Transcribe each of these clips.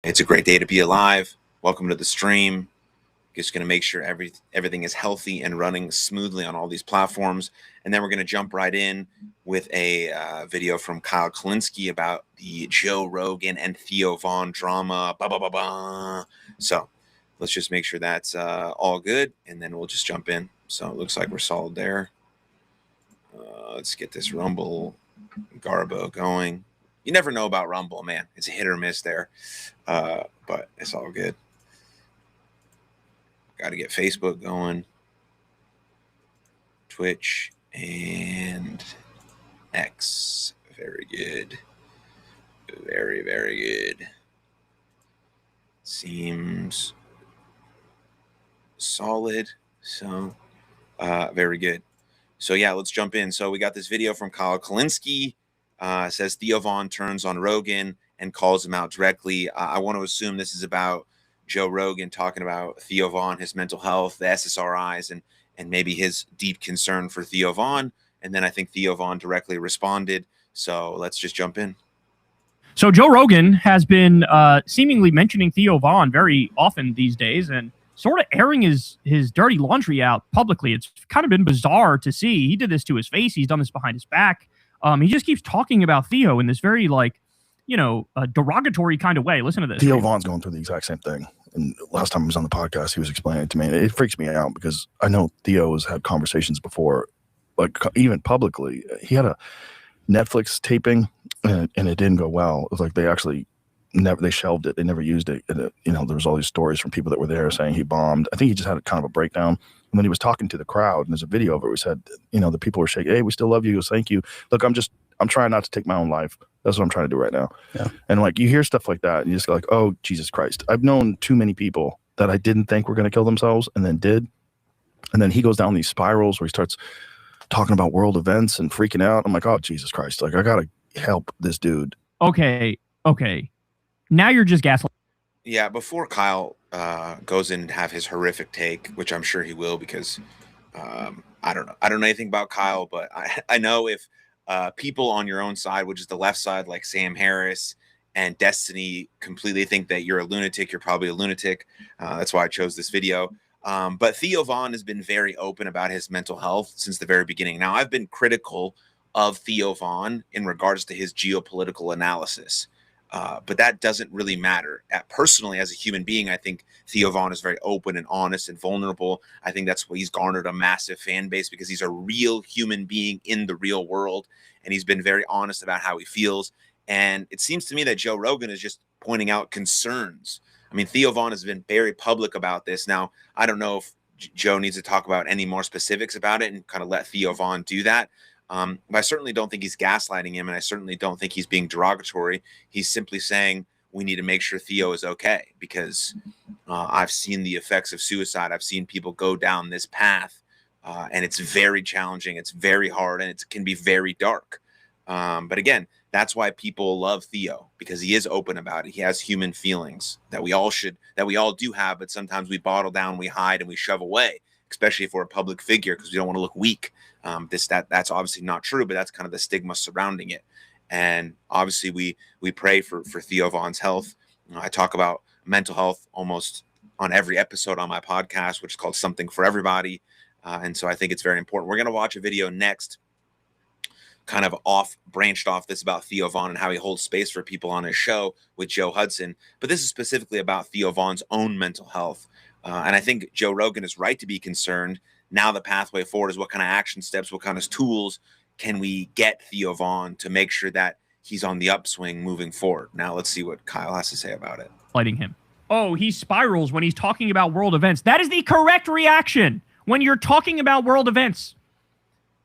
It's a great day to be alive. Welcome to the stream. Just going to make sure everything is healthy and running smoothly on all these platforms. And then we're going to jump right in with a video from Kyle Kalinske about the Joe Rogan and Theo Von drama. So let's just make sure that's all good, and then we'll just jump in. So it looks like we're solid there. Let's get this Rumble Garbo going. You never know about Rumble, man. It's a hit or miss there, but it's all good. Got to get Facebook going, Twitch, and X. Very good. Very, very good. Seems solid. So, very good. So, yeah, let's jump in. So we got this video from Kyle Kalinske. Says Theo Von turns on Rogan and calls him out directly. I want to assume this is about Joe Rogan talking about Theo Von, his mental health, the SSRIs, and maybe his deep concern for Theo Von. And then I think Theo Von directly responded. So let's just jump in. So Joe Rogan has been seemingly mentioning Theo Von very often these days and sort of airing his dirty laundry out publicly. It's kind of been bizarre to see. He did this to his face. He's done this behind his back. He just keeps talking about Theo in this very, derogatory kind of way. Listen to this. Theo Von's going through the exact same thing. And last time I was on the podcast, he was explaining it to me. And it freaks me out because I know Theo has had conversations before, like even publicly. He had a Netflix taping and it didn't go well. It was like they shelved it. They never used it. And there was all these stories from people that were there saying he bombed. I think he just had kind of a breakdown. And when he was talking to the crowd, and there's a video of it, we said, the people were shaking, hey, we still love you. He goes, thank you. Look, I'm trying not to take my own life. That's what I'm trying to do right now. Yeah. And you hear stuff like that and you just go like, oh, Jesus Christ. I've known too many people that I didn't think were going to kill themselves and then did. And then he goes down these spirals where he starts talking about world events and freaking out. I'm like, oh, Jesus Christ. I got to help this dude. Okay. Now you're just gaslighting. Yeah, before Kyle goes in and have his horrific take, which I'm sure he will because I don't know anything about Kyle, but I know if people on your own side, which is the left side, like Sam Harris and Destiny, completely think that you're a lunatic, you're probably a lunatic. That's why I chose this video. But Theo Von has been very open about his mental health since the very beginning. Now, I've been critical of Theo Von in regards to his geopolitical analysis. But that doesn't really matter. Personally, as a human being, I think Theo Von is very open and honest and vulnerable. I think that's why he's garnered a massive fan base, because he's a real human being in the real world. And he's been very honest about how he feels. And it seems to me that Joe Rogan is just pointing out concerns. I mean, Theo Von has been very public about this. Now, I don't know if Joe needs to talk about any more specifics about it and kind of let Theo Von do that. But I certainly don't think he's gaslighting him, and I certainly don't think he's being derogatory. He's simply saying we need to make sure Theo is okay, because I've seen the effects of suicide. I've seen people go down this path, and it's very challenging. It's very hard, and it can be very dark. But again, that's why people love Theo, because he is open about it. He has human feelings that we all do have, but sometimes we bottle down, we hide, and we shove away, especially if we're a public figure, because we don't want to look weak. That's obviously not true, but that's kind of the stigma surrounding it. And obviously we pray for Theo Von's health. I talk about mental health almost on every episode on my podcast, which is called Something for Everybody. And so I think it's very important. We're going to watch a video next, kind of branched off this, about Theo Von and how he holds space for people on his show with Joe Hudson. But this is specifically about Theo Von's own mental health. And I think Joe Rogan is right to be concerned. Now the pathway forward is what kind of action steps, what kind of tools can we get Theo Von to make sure that he's on the upswing moving forward. Now let's see what Kyle has to say about it. Lighting him. Oh, he spirals when he's talking about world events. That is the correct reaction when you're talking about world events.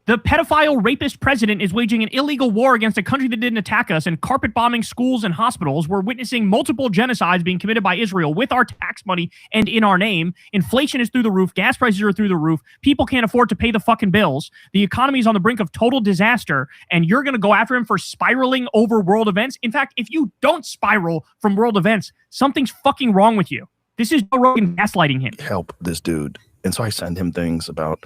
The pedophile rapist president is waging an illegal war against a country that didn't attack us and carpet bombing schools and hospitals. We're witnessing multiple genocides being committed by Israel with our tax money and in our name. Inflation is through the roof. Gas prices are through the roof. People can't afford to pay the fucking bills. The economy is on the brink of total disaster, and you're going to go after him for spiraling over world events? In fact, if you don't spiral from world events, something's fucking wrong with you. This is Joe Rogan gaslighting him. Help this dude. And so I send him things about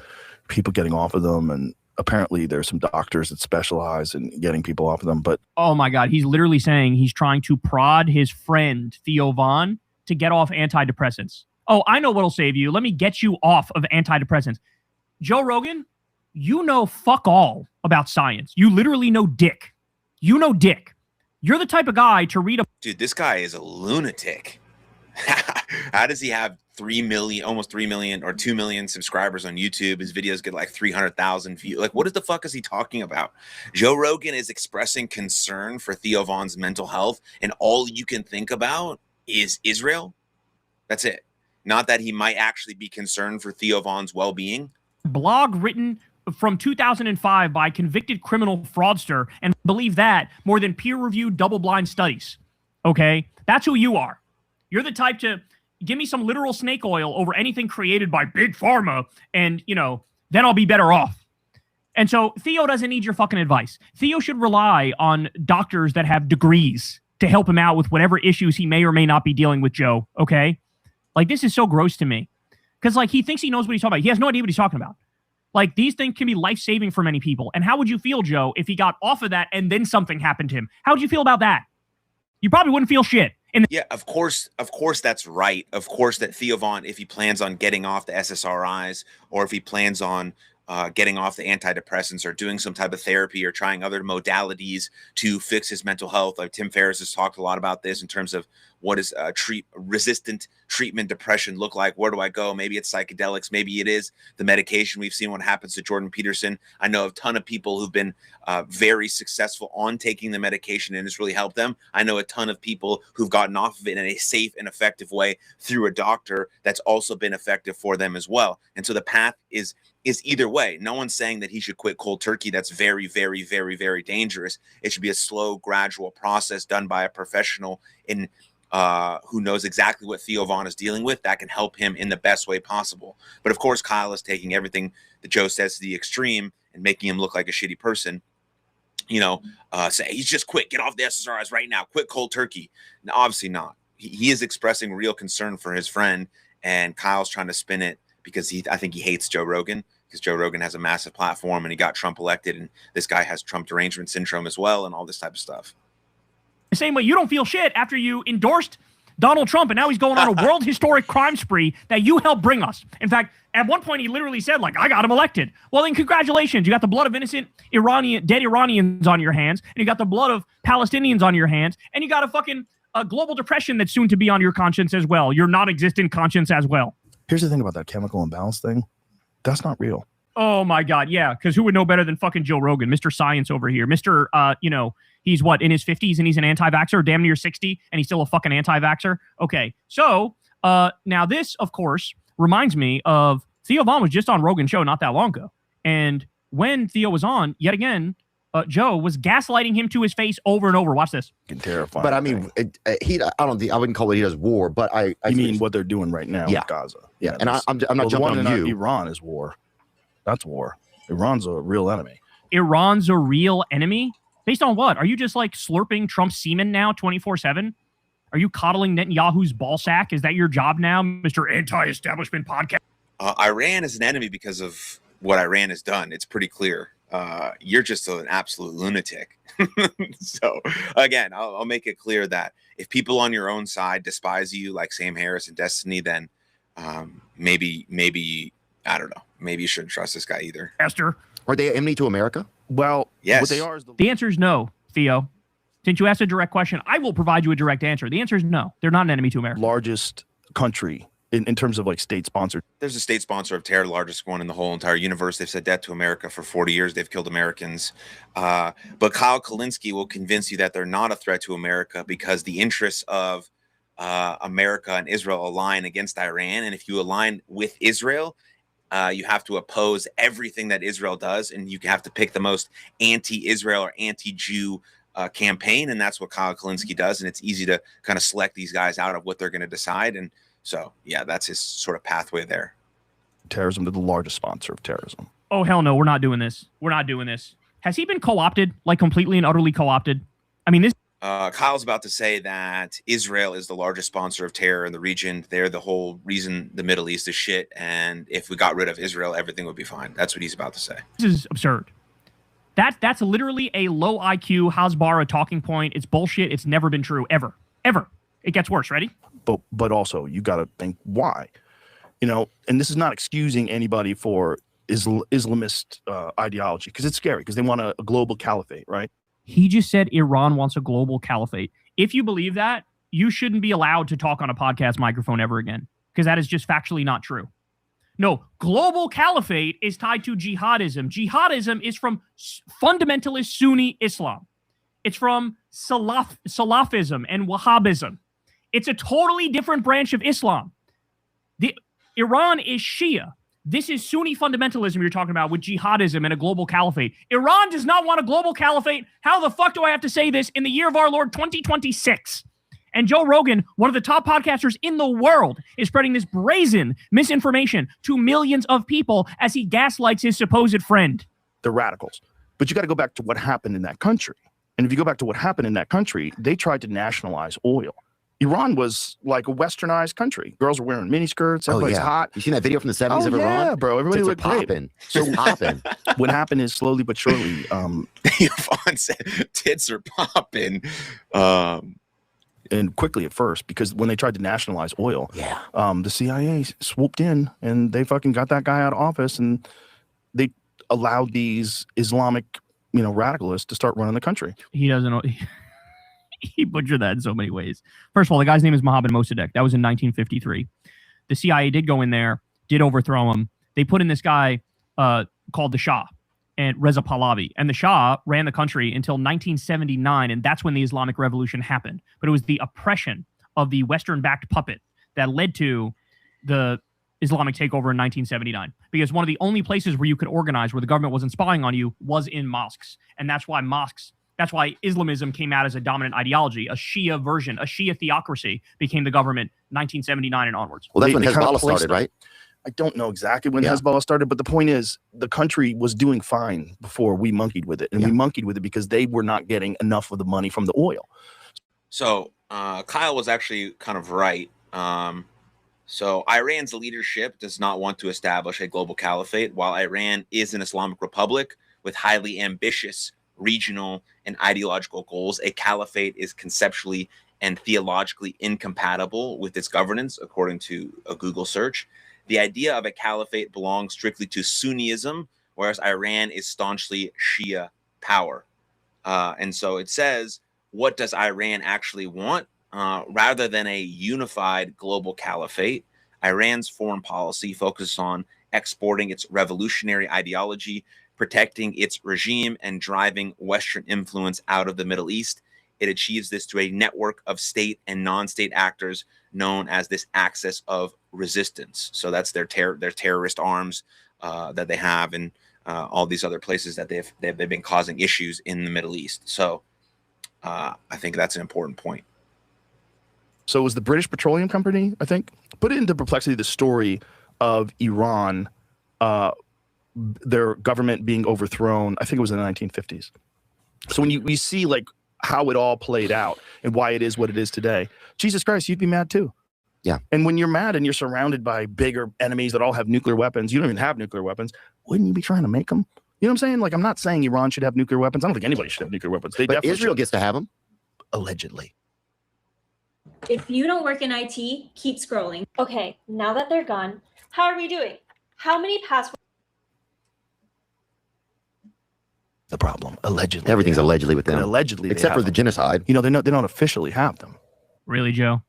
people getting off of them, and apparently there's some doctors that specialize in getting people off of them. But oh my God, he's literally saying he's trying to prod his friend Theo Von to get off antidepressants. Oh, I know what'll save you. Let me get you off of antidepressants. Joe Rogan, you know fuck all about science. You literally know dick. You know dick. You're the type of guy to read a... Dude, this guy is a lunatic. How does he have 3 million, almost 3 million or 2 million subscribers on YouTube? His videos get like 300,000 views. Like, what the fuck is he talking about? Joe Rogan is expressing concern for Theo Von's mental health, and all you can think about is Israel. That's it. Not that he might actually be concerned for Theo Von's well-being. Blog written from 2005 by convicted criminal fraudster, and believe that more than peer-reviewed double-blind studies. Okay? That's who you are. You're the type to give me some literal snake oil over anything created by Big Pharma, and, you know, then I'll be better off. And so Theo doesn't need your fucking advice. Theo should rely on doctors that have degrees to help him out with whatever issues he may or may not be dealing with, Joe, okay? Like, this is so gross to me. Because, like, he thinks he knows what he's talking about. He has no idea what he's talking about. Like, these things can be life-saving for many people. And how would you feel, Joe, if he got off of that and then something happened to him? How would you feel about that? You probably wouldn't feel shit. Yeah, of course that's right. Of course that Theo Von, if he plans on getting off the SSRIs, or if he plans on getting off the antidepressants or doing some type of therapy or trying other modalities to fix his mental health. Like Tim Ferriss has talked a lot about this in terms of what does resistant treatment depression look like? Where do I go? Maybe it's psychedelics. Maybe it is the medication. We've seen what happens to Jordan Peterson. I know a ton of people who've been very successful on taking the medication and it's really helped them. I know a ton of people who've gotten off of it in a safe and effective way through a doctor that's also been effective for them as well. And so the path is either way. No one's saying that he should quit cold turkey. That's very, very, very, very dangerous. It should be a slow, gradual process done by a professional in who knows exactly what Theo Von is dealing with that can help him in the best way possible. But of course, Kyle is taking everything that Joe says to the extreme and making him look like a shitty person. You know, say he's just quit, get off the SSRIs right now, quit cold turkey. No, obviously not. He is expressing real concern for his friend, and Kyle's trying to spin it because I think he hates Joe Rogan, because Joe Rogan has a massive platform and he got Trump elected, and this guy has Trump derangement syndrome as well and all this type of stuff. The same way you don't feel shit after you endorsed Donald Trump and now he's going on a world historic crime spree that you helped bring us. In fact, at one point he literally said, like, I got him elected. Well, then congratulations. You got the blood of innocent dead Iranians on your hands, and you got the blood of Palestinians on your hands, and you got a fucking global depression that's soon to be on your conscience as well. Your non-existent conscience as well. Here's the thing about that chemical imbalance thing. That's not real. Oh my God, yeah, because who would know better than fucking Joe Rogan, Mr. Science over here, Mr. He's what, in his 50s, and he's an anti-vaxxer, damn near 60, and he's still a fucking anti-vaxxer. Okay, so now this, of course, reminds me of Theo Von was just on Rogan's show not that long ago, and when Theo was on, yet again, Joe was gaslighting him to his face over and over. Watch this. Terrifying. But I mean, I wouldn't call it he does war, but I mean what they're doing right now with Gaza. Yeah, and I'm not jumping on you. Iran is war. That's war. Iran's a real enemy. Iran's a real enemy? Based on what? Are you just like slurping Trump's semen now 24/7? Are you coddling Netanyahu's ballsack? Is that your job now, Mr. Anti-Establishment Podcast? Iran is an enemy because of what Iran has done. It's pretty clear. You're just an absolute lunatic. So again, I'll make it clear that if people on your own side despise you like Sam Harris and Destiny, then maybe I don't know. Maybe you shouldn't trust this guy either. Esther. Are they enemy to America? Well, yes. What they are is the answer is no, Theo. Since you asked a direct question, I will provide you a direct answer. The answer is no. They're not an enemy to America. Largest country in terms of like state sponsored. There's a state sponsor of terror, largest one in the whole entire universe. They've said that to America for 40 years. They've killed Americans. But Kyle Kalinske will convince you that they're not a threat to America because the interests of America and Israel align against Iran. And if you align with Israel, you have to oppose everything that Israel does, and you have to pick the most anti-Israel or anti-Jew campaign, and that's what Kyle Kalinske does, and it's easy to kind of select these guys out of what they're going to decide, and so, yeah, that's his sort of pathway there. Terrorism, they're the largest sponsor of terrorism. Oh, hell no, we're not doing this. We're not doing this. Has he been co-opted, like completely and utterly co-opted? I mean, this Kyle's about to say that Israel is the largest sponsor of terror in the region. They're the whole reason the Middle East is shit. And if we got rid of Israel, everything would be fine. That's what he's about to say. This is absurd. That's literally a low IQ Hasbara talking point. It's bullshit. It's never been true, ever. Ever. It gets worse. Ready? But also, you got to think why. And this is not excusing anybody for Islamist ideology, because it's scary, because they want a global caliphate, right? He just said Iran wants a global caliphate. If you believe that, you shouldn't be allowed to talk on a podcast microphone ever again, because that is just factually not true. No, global caliphate is tied to jihadism. Jihadism is from fundamentalist Sunni Islam. It's from Salafism and Wahhabism. It's a totally different branch of Islam. Iran is Shia. This is Sunni fundamentalism you're talking about with jihadism and a global caliphate. Iran does not want a global caliphate. How the fuck do I have to say this in the year of our Lord 2026? And Joe Rogan, one of the top podcasters in the world, is spreading this brazen misinformation to millions of people as he gaslights his supposed friend. They're radicals. But you got to go back to what happened in that country. And if you go back to what happened in that country, they tried to nationalize oil. Iran was like a westernized country. Girls were wearing miniskirts. Everybody's hot. You seen that video from the 70s of Iran? Yeah, bro. Everybody looked popping. So popping. What happened is slowly but surely. Yvonne said tits are popping. And quickly at first, because when they tried to nationalize oil, yeah, the CIA swooped in and they fucking got that guy out of office, and they allowed these Islamic, radicalists to start running the country. He doesn't know. He butchered that in so many ways. First of all, the guy's name is Mohammed Mossadegh. That was in 1953. The CIA did go in there, did overthrow him. They put in this guy called the Shah, and Reza Pahlavi. And the Shah ran the country until 1979, and that's when the Islamic Revolution happened. But it was the oppression of the Western-backed puppet that led to the Islamic takeover in 1979. Because one of the only places where you could organize where the government wasn't spying on you was in mosques. And that's why Islamism came out as a dominant ideology. A Shia version, a Shia theocracy became the government 1979 and onwards. Well, that's when Hezbollah started, right? I don't know exactly when Hezbollah started, but the point is the country was doing fine before we monkeyed with it. And we monkeyed with it because they were not getting enough of the money from the oil. So Kyle was actually kind of right. So Iran's leadership does not want to establish a global caliphate. While Iran is an Islamic republic with highly ambitious regional and ideological goals, a caliphate is conceptually and theologically incompatible with its governance, according to a Google search. The idea of a caliphate belongs strictly to Sunnism, whereas Iran is staunchly Shia power. And so it says, what does Iran actually want? Rather than a unified global caliphate, Iran's foreign policy focuses on exporting its revolutionary ideology, protecting its regime, and driving Western influence out of the Middle East. It achieves this through a network of state and non-state actors known as this axis of resistance. So that's their terrorist arms that they have, and all these other places that they've been causing issues in the Middle East. So I think that's an important point. So it was the British Petroleum Company, I think, put it into perplexity the story of Iran, their government being overthrown. I think it was in the 1950s. So when we see like how it all played out and why it is what it is today, Jesus Christ, you'd be mad too. Yeah. And when you're mad and you're surrounded by bigger enemies that all have nuclear weapons, you don't even have nuclear weapons, wouldn't you be trying to make them? You know what I'm saying? Like, I'm not saying Iran should have nuclear weapons. I don't think anybody should have nuclear weapons. But Israel gets to have them. Allegedly. If you don't work in IT, keep scrolling. Okay, now that they're gone, how are we doing? How many passwords? The problem, allegedly. Everything's allegedly with them. Allegedly, except for the genocide. You know, they don't officially have them. Really, Joe?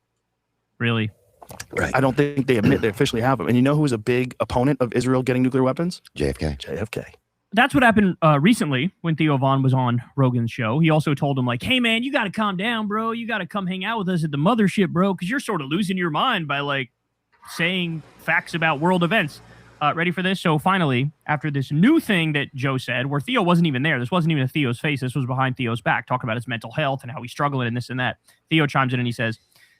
Really? Right. I don't think they admit they officially have them. And you know who was a big opponent of Israel getting nuclear weapons? JFK. That's what happened recently when Theo Von was on Rogan's show. He also told him, like, hey, man, you got to calm down, bro. You got to come hang out with us at the mothership, bro, because you're sort of losing your mind by, like, saying facts about world events. Ready for this? So finally, after this new thing that Joe said, where Theo wasn't even there, this wasn't even Theo's face, this was behind Theo's back, talking about his mental health and how he's struggling and this and that. Theo chimes in and he says,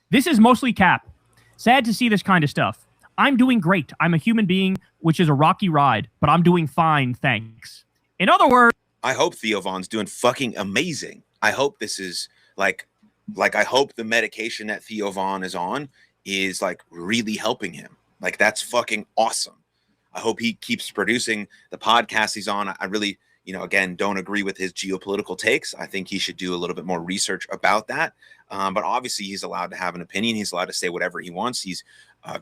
this is mostly cap. Sad to see this kind of stuff. I'm doing great. I'm a human being, which is a rocky ride, but I'm doing fine, thanks. In other words, I hope Theo Von's doing fucking amazing. I hope this is Like I hope the medication that Theo Von is on is like really helping him. Like that's fucking awesome. I hope he keeps producing the podcast he's on. I really, again, don't agree with his geopolitical takes. I think he should do a little bit more research about that. But obviously he's allowed to have an opinion. He's allowed to say whatever he wants. He's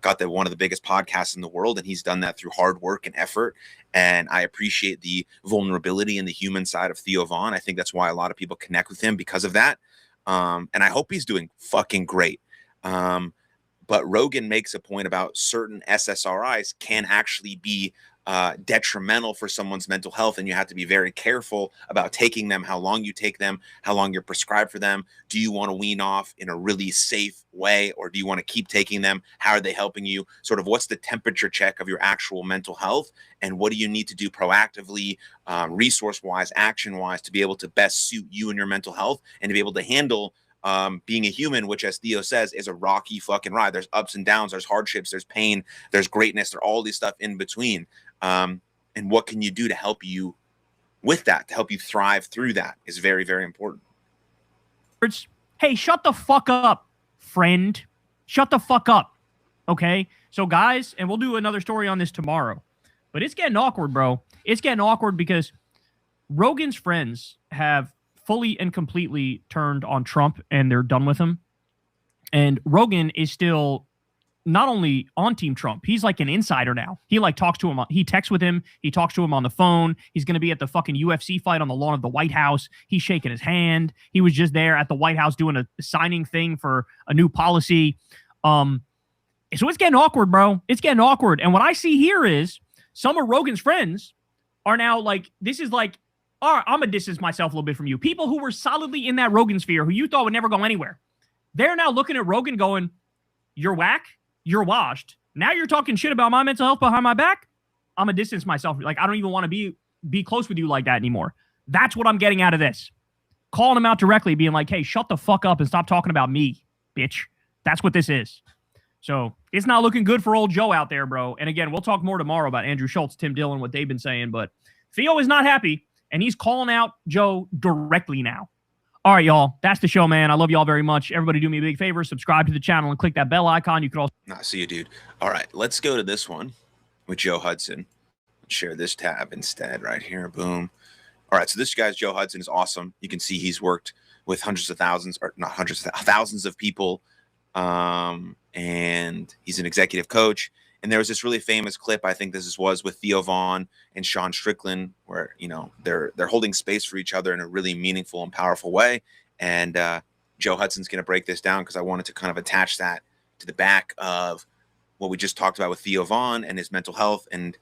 got one of the biggest podcasts in the world, and he's done that through hard work and effort. And I appreciate the vulnerability and the human side of Theo Von. I think that's why a lot of people connect with him because of that. And I hope he's doing fucking great. But Rogan makes a point about certain SSRIs can actually be detrimental for someone's mental health, and you have to be very careful about taking them, how long you take them, how long you're prescribed for them. Do you want to wean off in a really safe way, or do you want to keep taking them? How are they helping you? Sort of what's the temperature check of your actual mental health, and what do you need to do proactively, resource-wise, action-wise, to be able to best suit you and your mental health, and to be able to handle being a human, which, as Theo says, is a rocky fucking ride. There's ups and downs, there's hardships, there's pain, there's greatness, there's all these stuff in between. And what can you do to help you with that, to help you thrive through that, is very, very important. Hey, shut the fuck up, friend. Shut the fuck up. Okay? So, guys, and we'll do another story on this tomorrow, but it's getting awkward, bro. It's getting awkward because Rogan's friends have fully and completely turned on Trump, and they're done with him. And Rogan is still not only on Team Trump, he's like an insider now. He like talks to him. He texts with him. He talks to him on the phone. He's going to be at the fucking UFC fight on the lawn of the White House. He's shaking his hand. He was just there at the White House doing a signing thing for a new policy. So it's getting awkward, bro. It's getting awkward. And what I see here is some of Rogan's friends are now like, this is like, all right, I'm going to distance myself a little bit from you. People who were solidly in that Rogan sphere, who you thought would never go anywhere, they're now looking at Rogan going, you're whack, you're washed. Now you're talking shit about my mental health behind my back. I'm going to distance myself. Like, I don't even want to be close with you like that anymore. That's what I'm getting out of this. Calling him out directly, being like, hey, shut the fuck up and stop talking about me, bitch. That's what this is. So it's not looking good for old Joe out there, bro. And again, we'll talk more tomorrow about Andrew Schultz, Tim Dillon, what they've been saying. But Theo is not happy. And he's calling out Joe directly now. All right, y'all. That's the show, man. I love y'all very much. Everybody do me a big favor. Subscribe to the channel and click that bell icon. You can also... See you, dude. All right, let's go to this one with Joe Hudson. Let's share this tab instead right here. Boom. All right, so this guy's Joe Hudson is awesome. You can see he's worked with hundreds of thousands, or not hundreds of thousands of people. And he's an executive coach. And there was this really famous clip, I think this was with Theo Von and Sean Strickland, where, they're holding space for each other in a really meaningful and powerful way. And Joe Hudson's going to break this down because I wanted to kind of attach that to the back of what we just talked about with Theo Von and his mental health. And,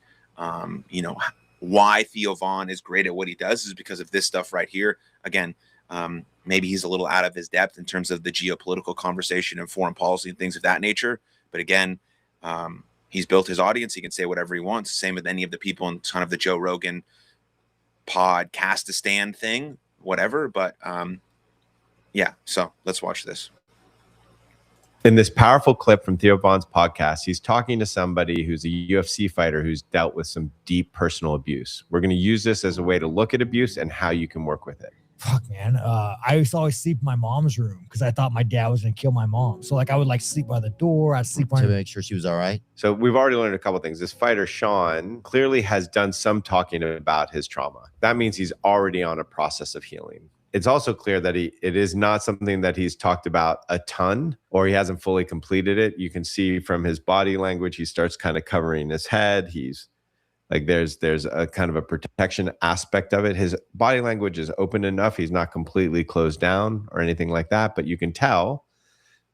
why Theo Von is great at what he does is because of this stuff right here. Again, maybe he's a little out of his depth in terms of the geopolitical conversation and foreign policy and things of that nature. But again, he's built his audience. He can say whatever he wants. Same with any of the people in kind of the Joe Rogan podcast-a-stand thing, whatever. But yeah, so let's watch this. In this powerful clip from Theo Von's podcast, he's talking to somebody who's a UFC fighter who's dealt with some deep personal abuse. We're going to use this as a way to look at abuse and how you can work with it. Fuck, man. I used to always sleep in my mom's room because I thought my dad was going to kill my mom. So, like, I would, like, sleep by the door. I'd sleep to make sure she was all right. So we've already learned a couple of things. This fighter, Sean, clearly has done some talking about his trauma. That means he's already on a process of healing. It's also clear that it is not something that he's talked about a ton, or he hasn't fully completed it. You can see from his body language, he starts kind of covering his head. He's like, there's a kind of a protection aspect of it. His body language is open enough. He's not completely closed down or anything like that, but you can tell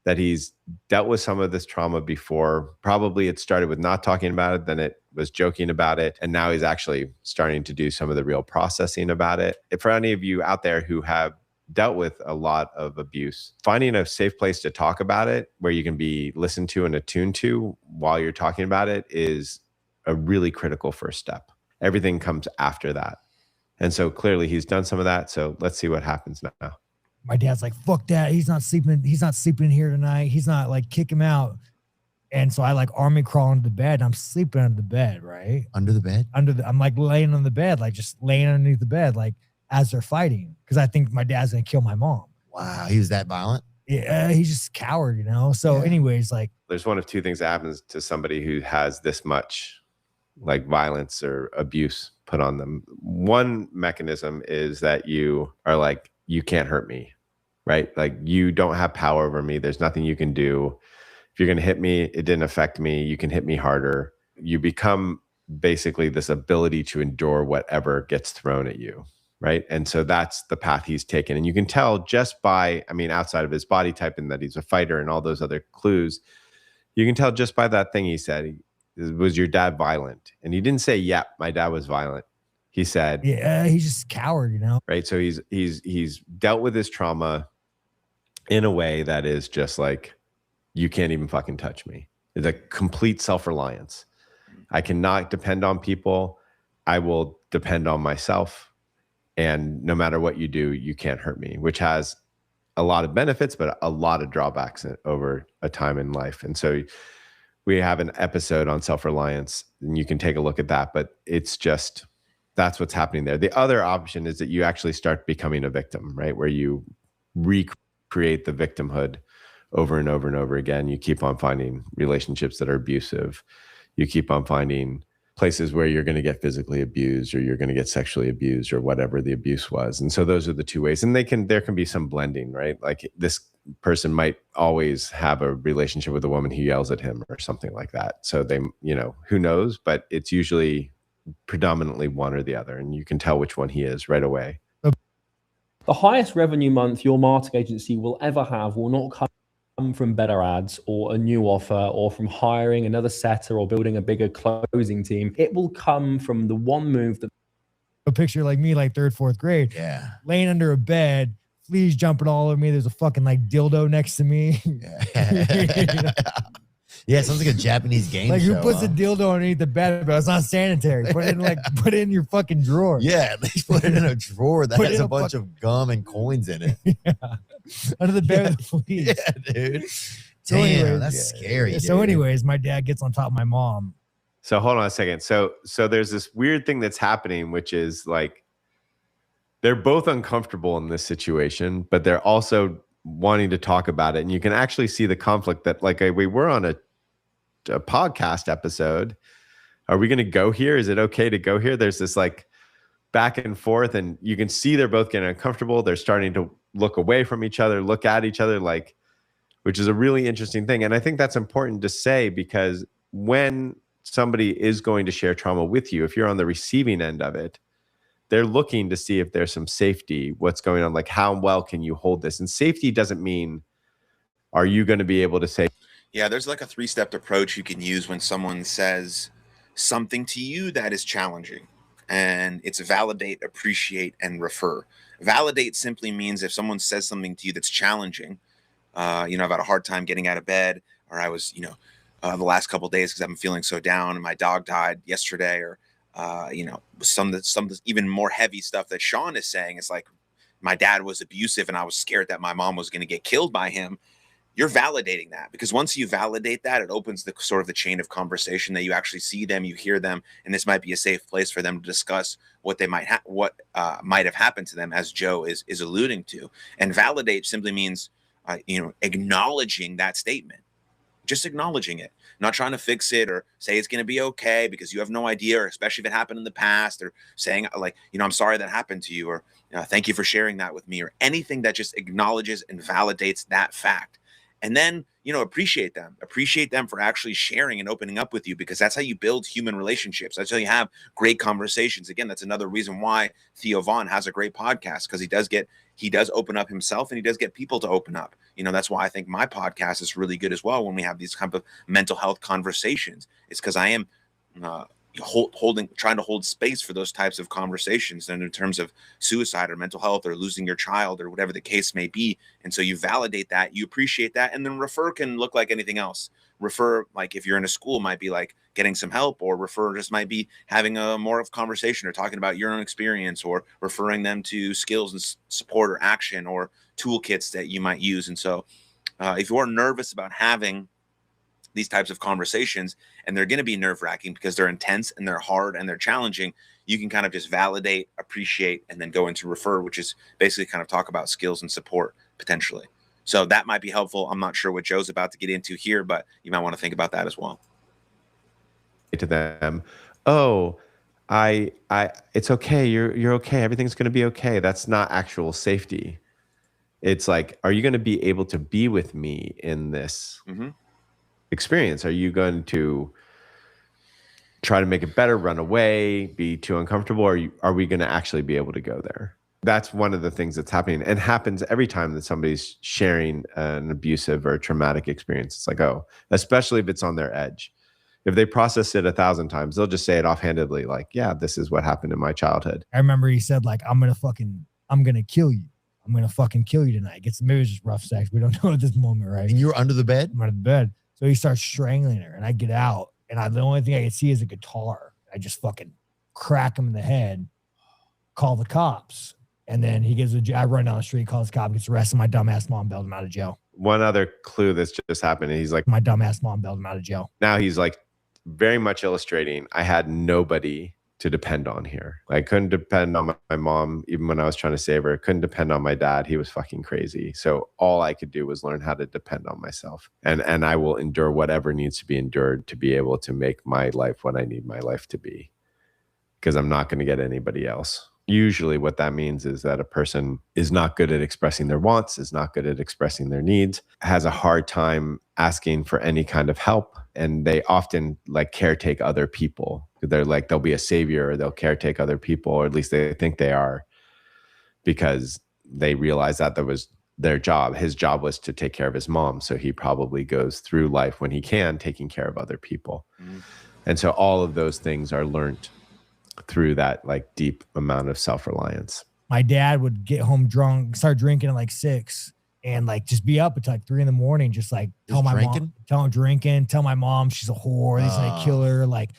that he's dealt with some of this trauma before. Probably it started with not talking about it, then it was joking about it, and now he's actually starting to do some of the real processing about it. If for any of you out there who have dealt with a lot of abuse, finding a safe place to talk about it where you can be listened to and attuned to while you're talking about it is a really critical first step. Everything comes after that. And so clearly he's done some of that. So let's see what happens now. My dad's like, fuck that. He's not sleeping here tonight. He's not, like, kick him out. And so I, like, army crawl under the bed, and I'm sleeping under the bed, right? Under the bed? I'm like laying on the bed, like just laying underneath the bed, like as they're fighting. Cause I think my dad's going to kill my mom. Wow, he was that violent? Yeah, he's just a coward, you know? So Yeah. anyways, like, There's one of two things that happens to somebody who has this much like violence or abuse put on them. One mechanism is that you are like, you can't hurt me, right? Like you don't have power over me. There's nothing you can do. If you're going to hit me, it didn't affect me. You can hit me harder. You become basically this ability to endure whatever gets thrown at you, right? And so that's the path he's taken. And you can tell just by, I mean, outside of his body type and that he's a fighter and all those other clues, you can tell just by that thing he said, was your dad violent? And he didn't say, yeah, my dad was violent. He said, yeah, he's just a coward, you know? right? So he's dealt with his trauma in a way that is just like, you can't even fucking touch me. It's a complete self-reliance. I cannot depend on people. I will depend on myself. And no matter what you do, you can't hurt me, which has a lot of benefits, but a lot of drawbacks over a time in life. And so we have an episode on self-reliance and you can take a look at that, but it's just, that's what's happening there. The other option is that you actually start becoming a victim, right? Where you recreate the victimhood over and over and over again. You keep on finding relationships that are abusive. You keep on finding places where you're going to get physically abused or you're going to get sexually abused or whatever the abuse was. And so those are the two ways. And there can be some blending, right? Like this person might always have a relationship with a woman who yells at him or something like that. So they, you know, who knows, but it's usually predominantly one or the other. And you can tell which one he is right away. The highest revenue month your marketing agency will ever have will not come from better ads or a new offer or from hiring another setter or building a bigger closing team. It will come from the one move that A picture like me, like third, fourth grade, Yeah. laying under a bed, fleas jumping all over me. There's a fucking like dildo next to me. Yeah. Yeah, it sounds like a Japanese game Like show. who puts a dildo underneath the bed, but it's not sanitary. Put it in put it in your fucking drawer. Yeah, at least put it in a drawer that Put it has in a a bunch of gum and coins in it. Yeah. Under the bed with the fleas. Yeah, dude. So Damn, anyways, that's scary. So dude. anyways, my dad gets on top of my mom. So hold on a second. So there's this weird thing that's happening, which is like, they're both uncomfortable in this situation, but they're also wanting to talk about it. And you can actually see the conflict that like we were on a podcast episode. Are we going to go here? Is it okay to go here? There's this like back and forth and you can see they're both getting uncomfortable. They're starting to look away from each other, look at each other, like, which is a really interesting thing. And I think that's important to say because when somebody is going to share trauma with you, if you're on the receiving end of it, they're looking to see if there's some safety, what's going on, like how well can you hold this? And safety doesn't mean, are you going to be able to say, Yeah, there's like a 3-step approach you can use when someone says something to you that is challenging. And it's validate, appreciate, and refer. Validate simply means if someone says something to you that's challenging, I've had a hard time getting out of bed, or I was, the last couple of days because I'm feeling so down and my dog died yesterday, or, some even more heavy stuff that Sean is saying. It's like my dad was abusive and I was scared that my mom was going to get killed by him. You're validating that because once you validate that, it opens the sort of the chain of conversation that you actually see them, you hear them, and this might be a safe place for them to discuss what they might might have happened to them, as Joe is alluding to. And validate simply means, acknowledging that statement, just acknowledging it, not trying to fix it or say it's going to be okay because you have no idea, or especially if it happened in the past, or saying like, I'm sorry that happened to you, or thank you for sharing that with me, or anything that just acknowledges and validates that fact. And then, appreciate them for actually sharing and opening up with you, because that's how you build human relationships. That's how you have great conversations. Again, that's another reason why Theo Vaughn has a great podcast, because he does open up himself and he does get people to open up. That's why I think my podcast is really good as well when we have these kind of mental health conversations. It's because I am trying to hold space for those types of conversations, and in terms of suicide or mental health or losing your child or whatever the case may be. And so you validate that, you appreciate that, and then refer can look like anything else. Refer, like if you're in a school, might be like getting some help, or refer just might be having a more of conversation or talking about your own experience, or referring them to skills and support or action or toolkits that you might use. And so if you are nervous about having these types of conversations, and they're going to be nerve-wracking because they're intense and they're hard and they're challenging, you can kind of just validate, appreciate, and then go into refer, which is basically kind of talk about skills and support potentially. So that might be helpful. I'm not sure what Joe's about to get into here, but you might want to think about that as well. To them, oh, it's okay. You're okay. Everything's going to be okay. That's not actual safety. It's like, are you going to be able to be with me in this experience? Are you going to try to make it better, run away, be too uncomfortable? Or are we going to actually be able to go there? That's one of the things that's happening, and happens every time that somebody's sharing an abusive or traumatic experience. It's like, oh, especially if it's on their edge. If they process it 1,000 times, they'll just say it offhandedly, like, yeah, this is what happened in my childhood. I remember he said, like, I'm gonna kill you. I'm gonna fucking kill you tonight. Maybe it was just rough sex. We don't know at this moment, right? And you were under the bed? I'm under the bed. So he starts strangling her, and I get out, and the only thing I can see is a guitar. I just fucking crack him in the head, call the cops. And then I run down the street, calls the cop, gets arrested. My dumbass mom bailed him out of jail. One other clue that's just happened, and he's like, my dumbass mom bailed him out of jail. Now he's like very much illustrating, I had nobody to depend on here. I couldn't depend on my mom, even when I was trying to save her. I couldn't depend on my dad. He was fucking crazy. So all I could do was learn how to depend on myself. And I will endure whatever needs to be endured to be able to make my life what I need my life to be. Because I'm not going to get anybody else. Usually what that means is that a person is not good at expressing their wants, is not good at expressing their needs, has a hard time asking for any kind of help. And they often like caretake other people. They're like, they'll be a savior, or they'll caretake other people, or at least they think they are, because they realize that was their job. His job was to take care of his mom. So he probably goes through life when he can, taking care of other people. And so all of those things are learned through that like deep amount of self-reliance. My dad would get home drunk, start drinking at like 6, and like just be up until like 3 a.m, just like tell my mom, tell my mom she's a whore, he's gonna kill her. Like,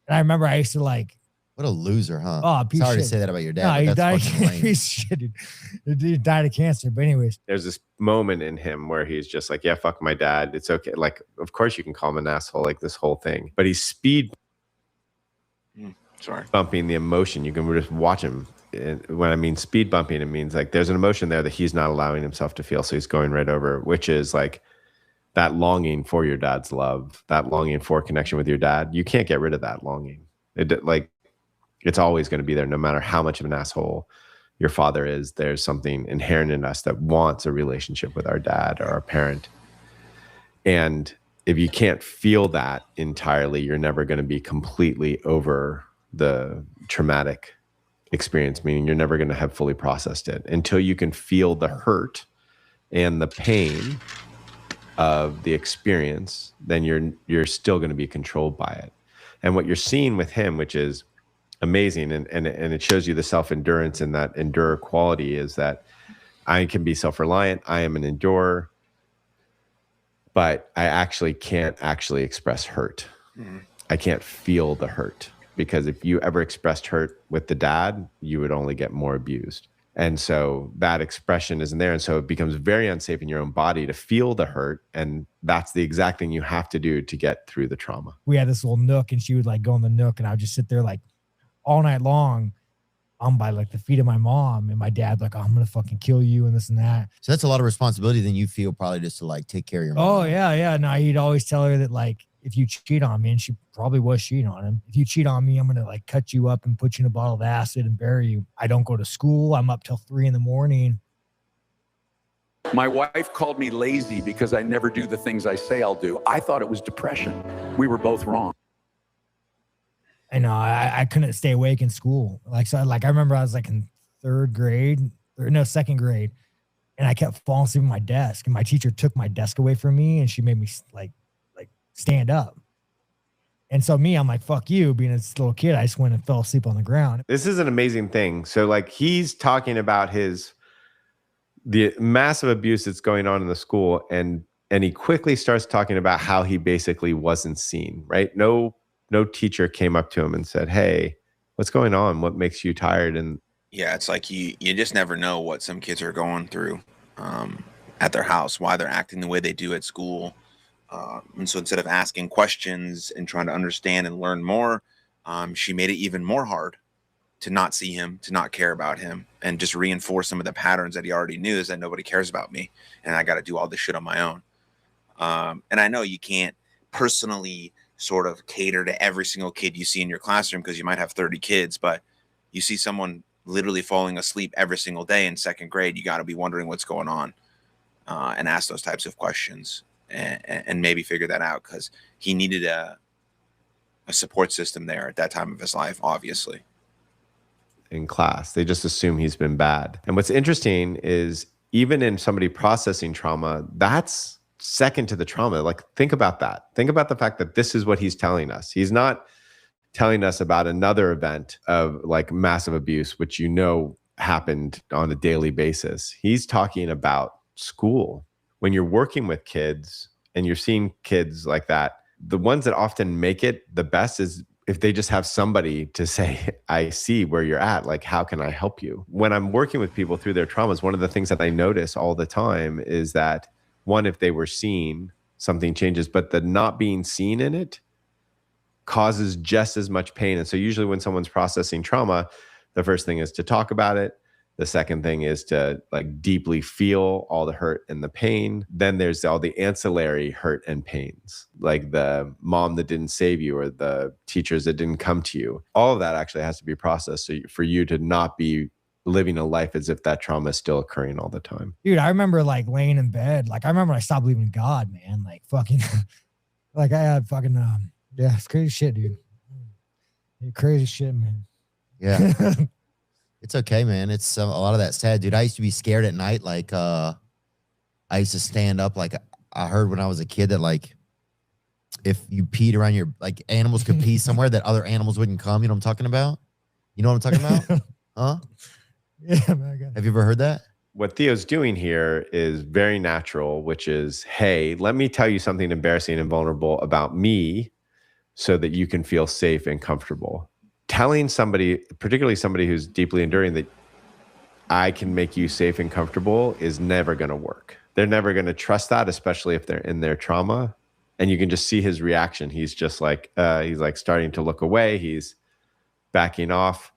and I remember I used to like, what a loser, huh? Oh, sorry to say that about your dad. No, he died. He died of cancer. But anyways, there's this moment in him where he's just like, yeah, fuck my dad. It's okay. Like, of course you can call him an asshole, like this whole thing. But he's bumping the emotion. You can just watch him. And when I mean speed bumping, it means like there's an emotion there that he's not allowing himself to feel. So he's going right over, which is like that longing for your dad's love, that longing for connection with your dad. You can't get rid of that longing. It's always going to be there, no matter how much of an asshole your father is. There's something inherent in us that wants a relationship with our dad or our parent. And if you can't feel that entirely, you're never going to be completely over the traumatic experience, meaning you're never going to have fully processed it until you can feel the hurt and the pain of the experience. Then you're still going to be controlled by it. And what you're seeing with him, which is amazing, and it shows you the self-endurance and that endurer quality, is that I can be self-reliant, I am an endurer, but I actually can't actually express hurt. I can't feel the hurt. Because if you ever expressed hurt with the dad, you would only get more abused. And so that expression isn't there. And so it becomes very unsafe in your own body to feel the hurt. And that's the exact thing you have to do to get through the trauma. We had this little nook, and she would like go in the nook, and I would just sit there like all night long by like the feet of my mom, and my dad like, oh, I'm going to fucking kill you and this and that. So that's a lot of responsibility then you feel, probably, just to like take care of your mom. Oh, yeah. Yeah. No, he'd always tell her that like, if you cheat on me, and she probably was cheating on him, if you cheat on me, I'm going to like cut you up and put you in a bottle of acid and bury you. I don't go to school. I'm up till 3 a.m. My wife called me lazy because I never do the things I say I'll do. I thought it was depression. We were both wrong. I know. I couldn't stay awake in school. Like, so like, I remember I was like in second grade, and I kept falling asleep at my desk, and my teacher took my desk away from me, and she made me like stand up. And so I'm like, fuck you. Being a little kid, I just went and fell asleep on the ground. This is an amazing thing. So like, he's talking about the massive abuse that's going on in the school, and he quickly starts talking about how he basically wasn't seen, right? No teacher came up to him and said, hey, what's going on? What makes you tired? And yeah, it's like you just never know what some kids are going through at their house, why they're acting the way they do at school. And so instead of asking questions and trying to understand and learn more, she made it even more hard to not see him, to not care about him, and just reinforce some of the patterns that he already knew, is that nobody cares about me and I got to do all this shit on my own. And I know you can't personally sort of cater to every single kid you see in your classroom because you might have 30 kids, but you see someone literally falling asleep every single day in second grade, you got to be wondering what's going on, and ask those types of questions and maybe figure that out, because he needed a support system there at that time of his life, obviously. In class, they just assume he's been bad. And what's interesting is even in somebody processing trauma, that's second to the trauma. Like, think about that. Think about the fact that this is what he's telling us. He's not telling us about another event of like massive abuse, which happened on a daily basis. He's talking about school. When you're working with kids and you're seeing kids like that, the ones that often make it the best is if they just have somebody to say, I see where you're at, like, how can I help you? When I'm working with people through their traumas, one of the things that I notice all the time is that, one, if they were seen, something changes, but the not being seen in it causes just as much pain. And so usually when someone's processing trauma, the first thing is to talk about it. The second thing is to like deeply feel all the hurt and the pain. Then there's all the ancillary hurt and pains, like the mom that didn't save you or the teachers that didn't come to you. All of that actually has to be processed, so for you to not be living a life as if that trauma is still occurring all the time. Dude, I remember like laying in bed. Like, I remember I stopped believing in God, man. Like, fucking, like I had fucking, yeah, it's crazy shit, dude. Crazy shit, man. Yeah. It's okay, man. It's a lot of that sad, dude. I used to be scared at night. Like, I used to stand up. Like, I heard when I was a kid that, like, if you peed around your, like, animals could pee somewhere that other animals wouldn't come. You know what I'm talking about? You know what I'm talking about? Huh? Yeah, man. Have you ever heard that? What Theo's doing here is very natural, which is, hey, let me tell you something embarrassing and vulnerable about me so that you can feel safe and comfortable. Telling somebody, particularly somebody who's deeply enduring, that I can make you safe and comfortable is never going to work. They're never going to trust that, especially if they're in their trauma. And you can just see his reaction. He's just like, he's like starting to look away. He's backing off.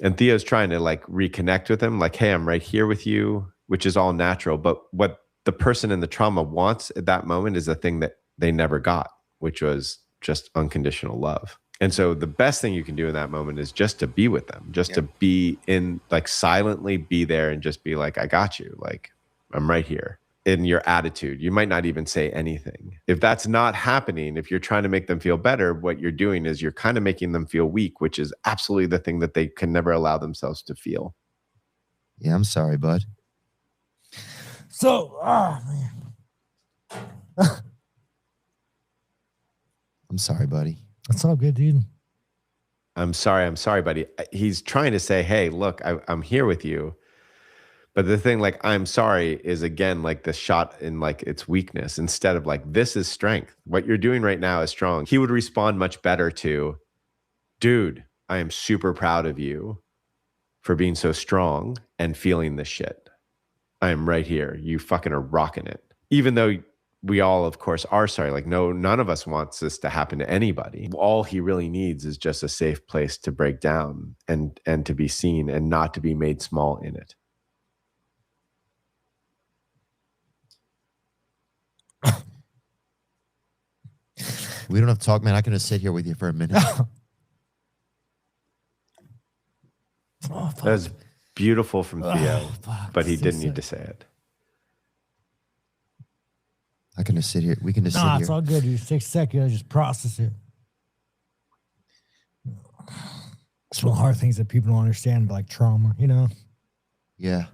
And Theo's trying to like reconnect with him. Like, hey, I'm right here with you, which is all natural. But what the person in the trauma wants at that moment is a thing that they never got, which was just unconditional love. And so the best thing you can do in that moment is just to be with them, just to be in, like, silently be there and just be like, I got you. Like, I'm right here. In your attitude, you might not even say anything. If that's not happening, if you're trying to make them feel better, what you're doing is you're kind of making them feel weak, which is absolutely the thing that they can never allow themselves to feel. Yeah, I'm sorry, bud. So, man. I'm sorry, buddy. That's all good, dude. I'm sorry, buddy. He's trying to say, hey, look, I'm here with you. But the thing, like, I'm sorry is, again, like the shot in like its weakness instead of like, this is strength. What you're doing right now is strong. He would respond much better to, dude, I am super proud of you for being so strong and feeling this shit. I am right here. You fucking are rocking it. Even though we all, of course, are sorry. Like, no, none of us wants this to happen to anybody. All he really needs is just a safe place to break down and to be seen and not to be made small in it. We don't have to talk, man. I can just sit here with you for a minute. That was beautiful from Theo, but he didn't need to say it. I can just sit here. We can just sit here. Nah, it's all good, dude. 6 seconds, just process it. It's one of the hard things that people don't understand, like trauma, you know? Yeah.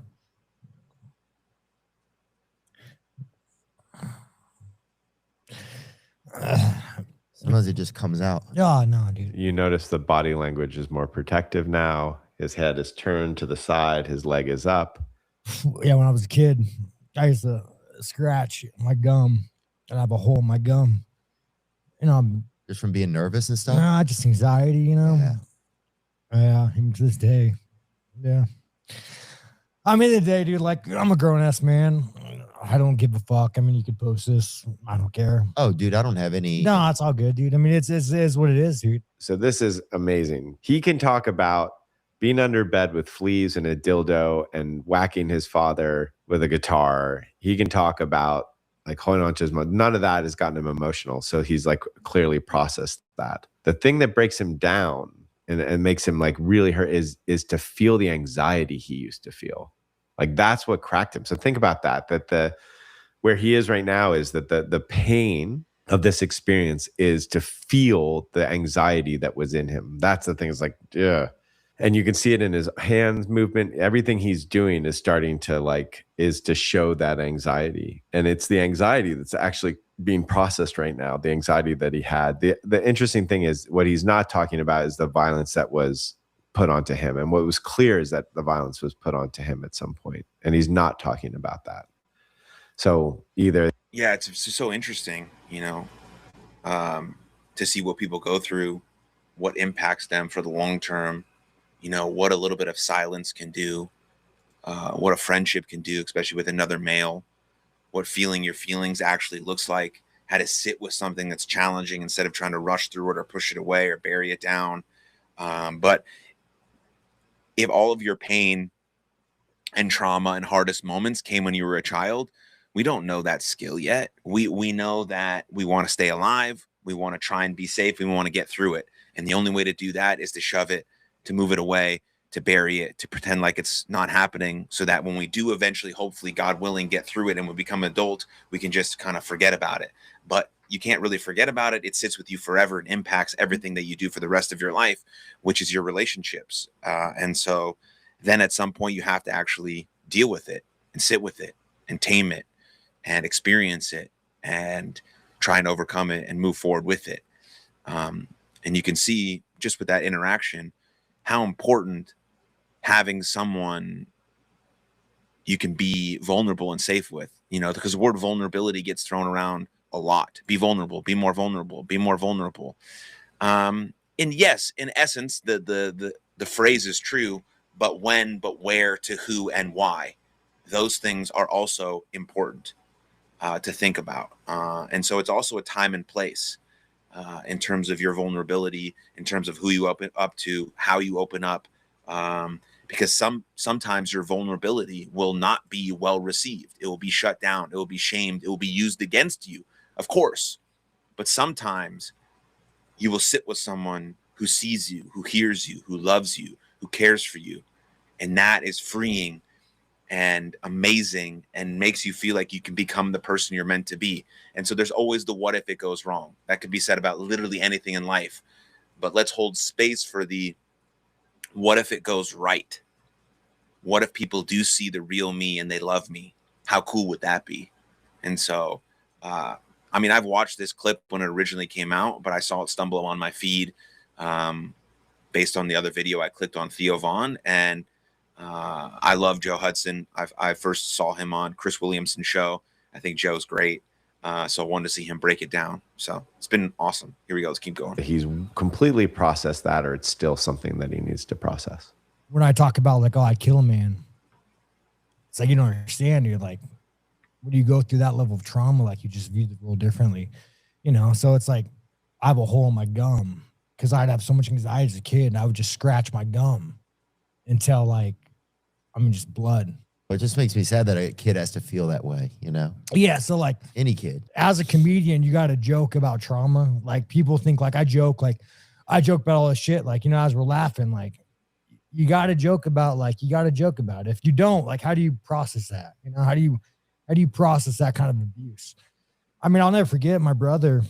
Sometimes it just comes out. Oh, no, dude. You notice the body language is more protective now. His head is turned to the side. His leg is up. Yeah, when I was a kid, I used to scratch my gum and I have a hole in my gum. You know, just from being nervous and stuff? Nah, just anxiety, you know? Yeah, even to this day. Yeah. I mean, the day, dude, like, I'm a grown-ass man. I don't give a fuck. I mean, you could post this. I don't care. Oh, dude, I don't have any. No, it's all good, dude. I mean, it is what it is, dude. So this is amazing. He can talk about being under bed with fleas and a dildo and whacking his father with a guitar. He can talk about like holding on to his mom. None of that has gotten him emotional. So he's like clearly processed that. The thing that breaks him down and makes him like really hurt is to feel the anxiety he used to feel. Like that's what cracked him. So think about that where he is right now is that the pain of this experience is to feel the anxiety that was in him. That's the thing. It's like, yeah. And you can see it in his hands movement. Everything he's doing is starting to is to show that anxiety. And it's the anxiety that's actually being processed right now. The anxiety that he had. The interesting thing is what he's not talking about is the violence that was put onto him. And what was clear is that the violence was put onto him at some point. And he's not talking about that. So either. Yeah, it's just so interesting, to see what people go through, what impacts them for the long term, what a little bit of silence can do, what a friendship can do, especially with another male, what feeling your feelings actually looks like, how to sit with something that's challenging instead of trying to rush through it or push it away or bury it down. But if all of your pain and trauma and hardest moments came when you were a child, we don't know that skill yet. We know that we want to stay alive. We want to try and be safe. We want to get through it. And the only way to do that is to shove it, to move it away, to bury it, to pretend like it's not happening, so that when we do eventually, hopefully, God willing, get through it and we become adult, we can just kind of forget about it. But you can't really forget about it. It sits with you forever and impacts everything that you do for the rest of your life, which is your relationships. And so then at some point you have to actually deal with it and sit with it and tame it and experience it and try and overcome it and move forward with it. And you can see just with that interaction, how important having someone you can be vulnerable and safe with, because the word vulnerability gets thrown around a lot. Be vulnerable, be more vulnerable, be more vulnerable. And yes, in essence, the phrase is true, but when, but where, to who, and why, those things are also important to think about. And so it's also a time and place in terms of your vulnerability, in terms of who you open up to, how you open up, because sometimes your vulnerability will not be well received. It will be shut down. It will be shamed. It will be used against you, of course. But sometimes you will sit with someone who sees you, who hears you, who loves you, who cares for you. And that is freeing and amazing and makes you feel like you can become the person you're meant to be. And so there's always the what if it goes wrong. That could be said about literally anything in life. But let's hold space for the what if it goes right? What if people do see the real me and they love me? How cool would that be? And so, I've watched this clip when it originally came out, but I saw it stumble on my feed based on the other video. I clicked on Theo Vaughn, and I love Joe Hudson. I first saw him on Chris Williamson's show. I think Joe's great. So I wanted to see him break it down. So it's been awesome. Here we go. Let's keep going. He's completely processed that, or it's still something that he needs to process. When I talk about like, oh, I'd kill a man, it's like, you don't understand. You're like, when you go through that level of trauma, like you just view the world differently, So it's like, I have a hole in my gum because I'd have so much anxiety as a kid, and I would just scratch my gum until just blood. It just makes me sad that a kid has to feel that way, Yeah. So like any kid, as a comedian, you got to joke about trauma. Like people think like I joke about all this shit. Like, as we're laughing, like you got to joke about it. If you don't, like, how do you process that? How do you process that kind of abuse? I'll never forget my brother,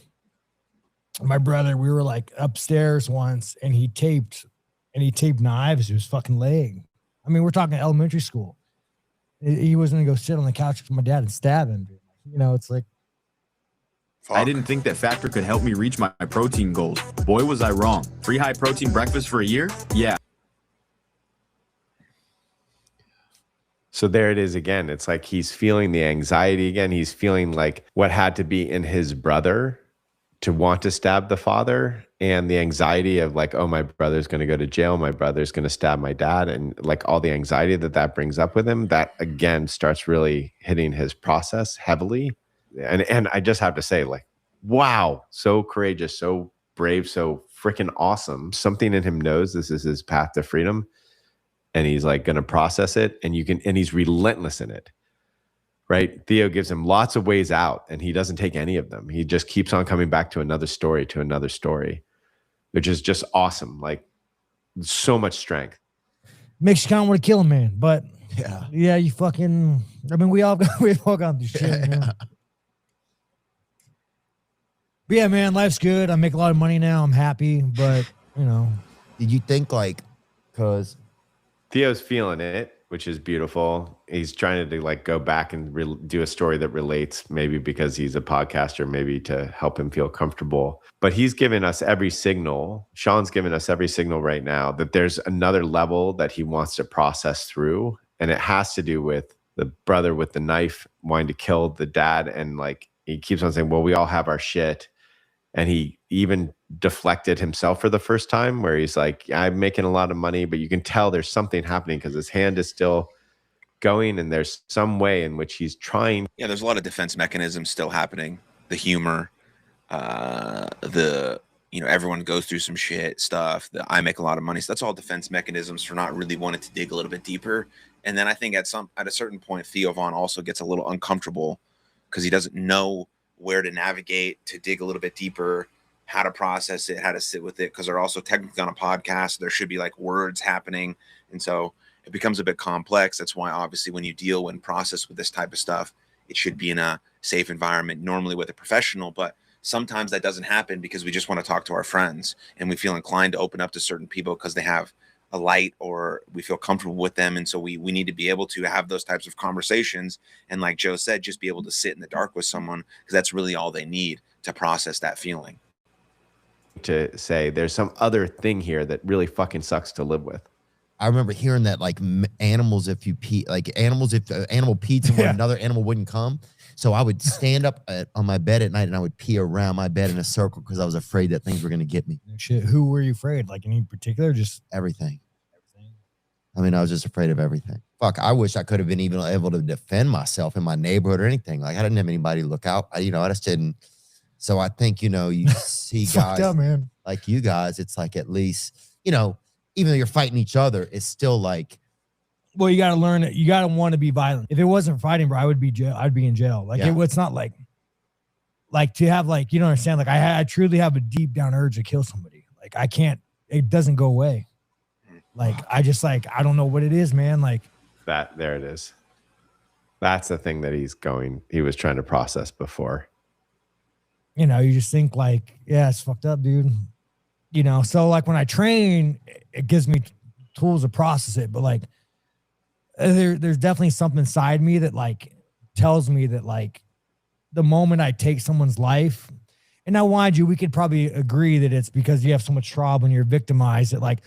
we were like upstairs once and he taped knives to his fucking leg. We're talking elementary school. He was going to go sit on the couch with my dad and stab him. It's like. I didn't think that Factor could help me reach my protein goals. Boy, was I wrong. Free high protein breakfast for a year? Yeah. So there it is again. It's like he's feeling the anxiety again. He's feeling like what had to be in his brother to want to stab the father, and the anxiety of like, oh, my brother's going to go to jail, my brother's going to stab my dad, and like all the anxiety that brings up with him, that again starts really hitting his process heavily. And I just have to say, like, wow, so courageous, so brave, so freaking awesome. Something in him knows this is his path to freedom, and he's like going to process it, and he's relentless in it. Right? Theo gives him lots of ways out, and he doesn't take any of them. He just keeps on coming back to another story, which is just awesome. Like, so much strength. Makes you kind of want to kill him, man. But yeah, you fucking. I mean, we've all gone through shit. Yeah. But yeah, man, life's good. I make a lot of money now. I'm happy, but did you think like, because Theo's feeling it, which is beautiful. He's trying to like go back and do a story that relates, maybe because he's a podcaster, maybe to help him feel comfortable. But he's given us every signal. Sean's given us every signal right now that there's another level that he wants to process through. And it has to do with the brother with the knife wanting to kill the dad. And like, he keeps on saying, well, we all have our shit. And he even deflected himself for the first time, where he's like, I'm making a lot of money, but you can tell there's something happening because his hand is still going, and there's some way in which he's trying. Yeah, there's a lot of defense mechanisms still happening. The humor, everyone goes through some shit stuff. I make a lot of money. So that's all defense mechanisms for not really wanting to dig a little bit deeper. And then I think at a certain point, Theo Von also gets a little uncomfortable because he doesn't know where to navigate, to dig a little bit deeper, how to process it, how to sit with it, because they're also technically on a podcast. There should be like words happening. And so it becomes a bit complex. That's why obviously when you deal and process with this type of stuff, it should be in a safe environment, normally with a professional. But sometimes that doesn't happen because we just want to talk to our friends and we feel inclined to open up to certain people because they have a light or we feel comfortable with them. And so we need to be able to have those types of conversations. And like Joe said, just be able to sit in the dark with someone, because that's really all they need to process that feeling. To say there's some other thing here that really fucking sucks to live with. I remember hearing that like animals, if you pee, like animals, if an animal peed somewhere, another animal wouldn't come. So I would stand up on my bed at night and I would pee around my bed in a circle because I was afraid that things were going to get me. Shit. Who were you afraid? Like any particular? Just everything. I mean, I was just afraid of everything. Fuck, I wish I could have been even able to defend myself in my neighborhood or anything. Like I didn't have anybody to look out. I just didn't. So I think, you see guys up, man. Like you guys, it's like at least, even though you're fighting each other, it's still like. Well, you got to learn it. You got to want to be violent. If it wasn't fighting, bro, I'd be in jail. Like it's not like to have like, you don't understand. Like I truly have a deep down urge to kill somebody. Like I can't, it doesn't go away. Like I just like, I don't know what it is, man. Like there it is. That's the thing that he was trying to process before. You just think like, yeah, it's fucked up, dude. So like when I train, it gives me tools to process it. But like, there's definitely something inside me that like tells me that like the moment I take someone's life, and now mind you, we could probably agree that it's because you have so much trauma and you're victimized that like,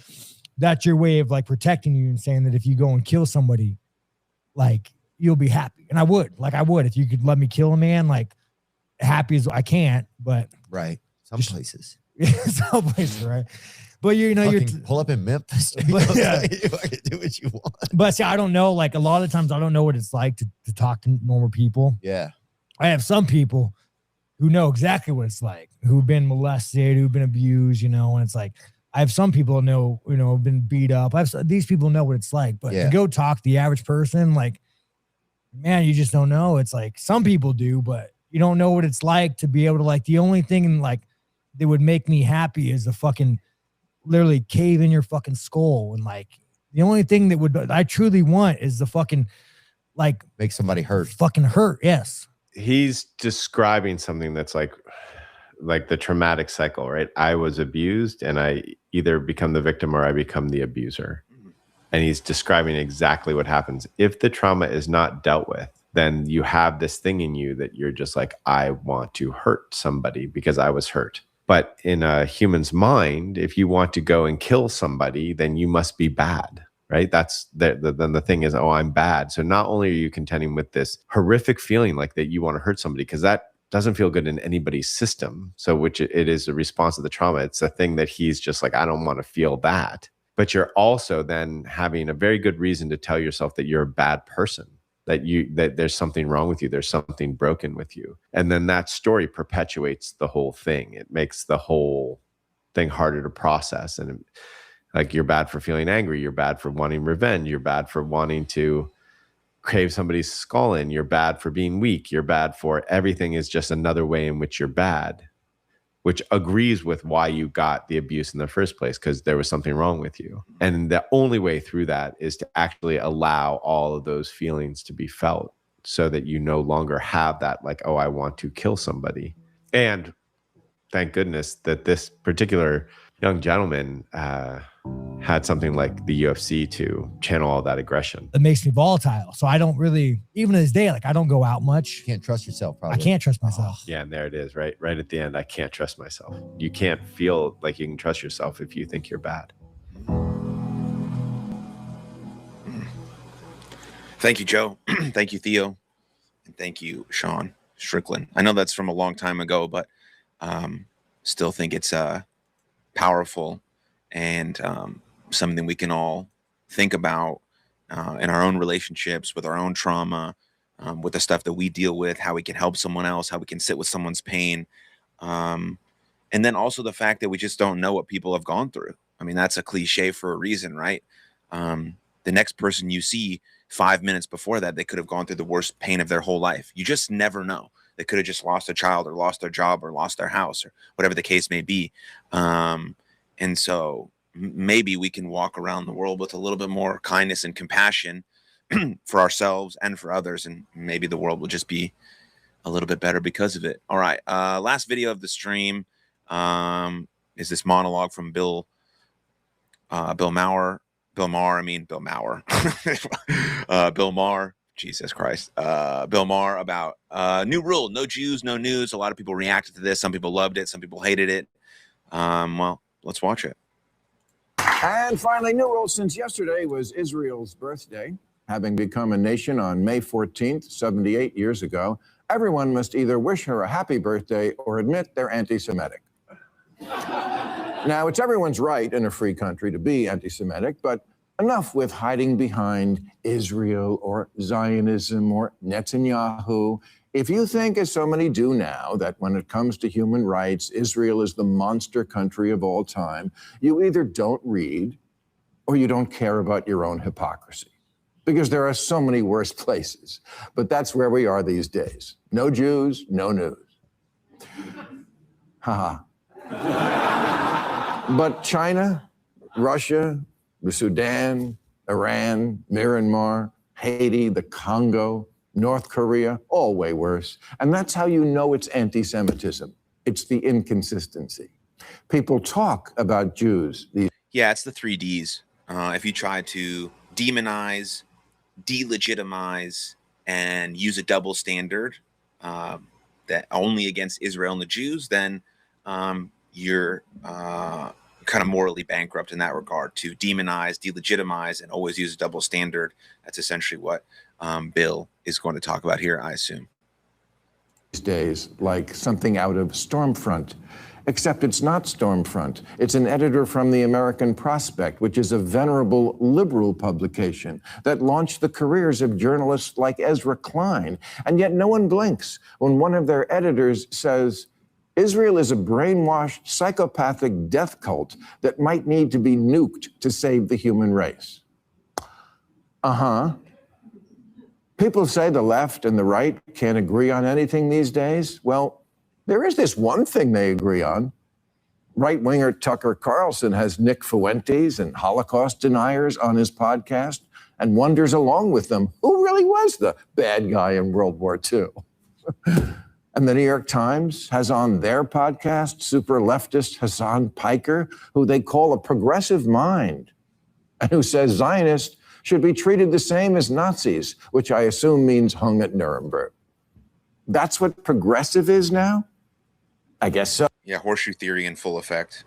that's your way of like protecting you and saying that if you go and kill somebody, like you'll be happy. And I would, if you could let me kill a man, like happy as I can't, but right. Some places, right? But you're pull up in Memphis. But, yeah. You can do what you want. But see, I don't know. Like a lot of times, I don't know what it's like to talk to normal people. Yeah, I have some people who know exactly what it's like, who've been molested, who've been abused. And it's like I have some people know, have been beat up. These people know what it's like. But to go talk to the average person, like, man, you just don't know. It's like some people do, but you don't know what it's like to be able to like. The only thing like that would make me happy is the fucking. Literally cave in your fucking skull, and like the only thing that I truly want is the fucking like make somebody hurt. Fucking hurt. Yes. He's describing something that's like the traumatic cycle, right? I was abused and I either become the victim or I become the abuser. And he's describing exactly what happens. If the trauma is not dealt with, then you have this thing in you that you're just like, I want to hurt somebody because I was hurt. But in a human's mind, if you want to go and kill somebody, then you must be bad, right? That's then the thing is, oh, I'm bad. So not only are you contending with this horrific feeling like that you want to hurt somebody, because that doesn't feel good in anybody's system. So which it is a response to the trauma. It's a thing that he's just like, I don't want to feel that. But you're also then having a very good reason to tell yourself that you're a bad person, that there's something wrong with you, there's something broken with you. And then that story perpetuates the whole thing. It makes the whole thing harder to process. And like, you're bad for feeling angry, you're bad for wanting revenge, you're bad for wanting to crave somebody's skull in, you're bad for being weak, you're bad for everything is just another way in which you're bad, which agrees with why you got the abuse in the first place, because there was something wrong with you. And the only way through that is to actually allow all of those feelings to be felt, so that you no longer have that, like, oh, I want to kill somebody. And thank goodness that this particular young gentleman had something like the UFC to channel all that aggression. It makes me volatile. So I don't really, even to this day, like I don't go out much. You can't trust yourself, probably. I can't trust myself. Yeah, and there it is, right at the end. I can't trust myself. You can't feel like you can trust yourself if you think you're bad. Thank you, Joe. Thank you, Theo. And thank you, Sean Strickland. I know that's from a long time ago, but still think it's powerful and something we can all think about in our own relationships, with our own trauma, with the stuff that we deal with, how we can help someone else, how we can sit with someone's pain. And then also the fact that we just don't know what people have gone through. I mean, that's a cliche for a reason, right? The next person you see 5 minutes before that, they could have gone through the worst pain of their whole life. You just never know. They could have just lost a child or lost their job or lost their house or whatever the case may be. And so maybe we can walk around the world with a little bit more kindness and compassion for ourselves and for others. And maybe the world will just be a little bit better because of it. All right. Last video of the stream is this monologue from Bill Maher. Bill Maher. Jesus Christ. Bill Maher about new rule, no Jews, no news. A lot of people reacted to this. Some people loved it. Some people hated it. Well, let's watch it. And finally, new rule since yesterday was Israel's birthday. Having become a nation on May 14th, 78 years ago, everyone must either wish her a happy birthday or admit they're anti-Semitic. Now, it's everyone's right in a free country to be anti-Semitic, but enough with hiding behind Israel or Zionism or Netanyahu. If you think, as so many do now, that when it comes to human rights, Israel is the monster country of all time, you either don't read or you don't care about your own hypocrisy. Because there are so many worse places. But that's where we are these days. No Jews, no news. Haha. But China, Russia, the Sudan, Iran, Myanmar, Haiti, the Congo, North Korea, all way worse. And that's how you know it's anti-Semitism. It's the inconsistency. People talk about Jews. Yeah, it's the 3Ds. If you try to demonize, delegitimize, and use a double standard that only against Israel and the Jews, then you're kind of morally bankrupt in that regard. To demonize, delegitimize, and always use a double standard. That's essentially what Bill is going to talk about here, I assume. These days, like something out of Stormfront, except it's not Stormfront. It's an editor from the American Prospect, which is a venerable liberal publication that launched the careers of journalists like Ezra Klein. And yet no one blinks when one of their editors says, Israel is a brainwashed, psychopathic death cult that might need to be nuked to save the human race. Uh-huh. People say the left and the right can't agree on anything these days. Well, there is this one thing they agree on. Right-winger Tucker Carlson has Nick Fuentes and Holocaust deniers on his podcast and wonders along with them who really was the bad guy in World War II. And the New York Times has on their podcast super leftist Hassan Piker, who they call a progressive mind, and who says Zionists should be treated the same as Nazis, which I assume means hung at Nuremberg. That's what progressive is now? I guess so. Yeah, horseshoe theory in full effect.